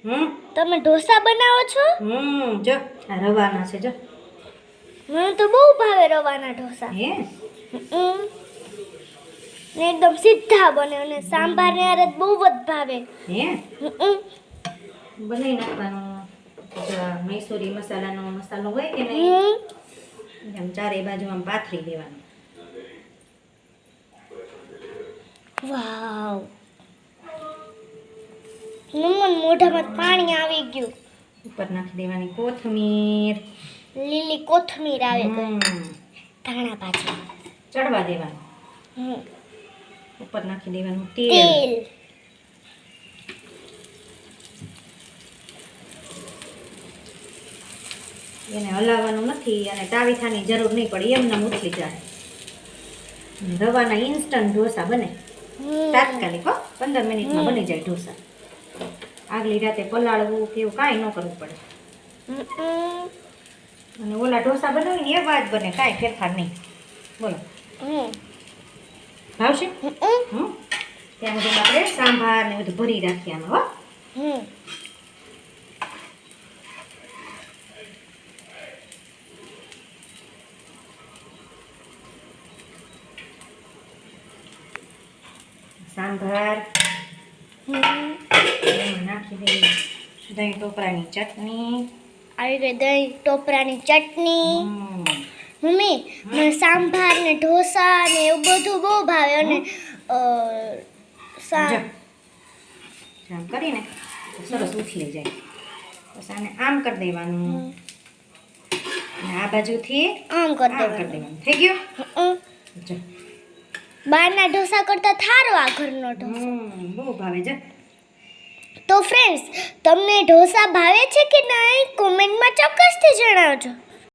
તમે ઢોસા બનાવો છો? જો આ રવાના છે જો. મને તો બહુ ભાવે રવાના ઢોસા. હે ને એકદમ સીધા બને અને સાંભાર ને આરે બહુ જ ભાવે. હે બનાવી નાખવાનું. જો આ મૈસૂરી મસાલાનો મસાલો હોય કે નહીં, એમ ચારે બાજુ આમ પાથરી દેવાનું. વાવ, મમ્મા મોઢામાં પાણી આવી ગયું. ઉપર નાખી દેવાની કોથમીર, લીલી કોથમીર આવે ગઈ, ધાણા ભાજી ચડવા દેવાનું. ઉપર નાખી દેવાનું તેલ. એને હલાવવાનું નથી અને તાવીથાની જરૂર નહીં પડે, એમને ઉથલી જાય. રવાના ઇન્સ્ટન્ટ ઢોસા બને તાત્કાલિક, 15 મિનિટમાં બની જાય ઢોસા. આગલી રાતે પલાળવું કે એવું કાંઈ ન કરવું પડે. અને ઓલા ઢોસા બનાવીને એવા જ બને, કાંઈ ફેરફાર નહીં. બોલો ભાવશે? ત્યાં સુધી આપણે સાંભાર ને બધું ભરી રાખીએ આમાં. હો સાંભાર નાખી દઈએ. દહીં ટોપરાની ચટણી આવી ગઈ, દહીં ટોપરાની ચટણી. મમ્મી મને સાંભાર ને ઢોસા ને એવું બધું બહુ ભાવે. અને આમ કરીને સરસ ઉથલી જાય. પછી આને આમ કરી દેવાનું અને આ બાજુથી આમ કરી દેવાનું. થઈ ગયું? જો બહારના ઢોસા કરતા થારો આ ઘરનો ઢોસો. બહુ ભાવે છે. તો ફ્રેન્ડ્સ, તમને ઢોસા ભાવે છે કે નહીં કોમેન્ટમાં ચોક્કસથી જણાવજો.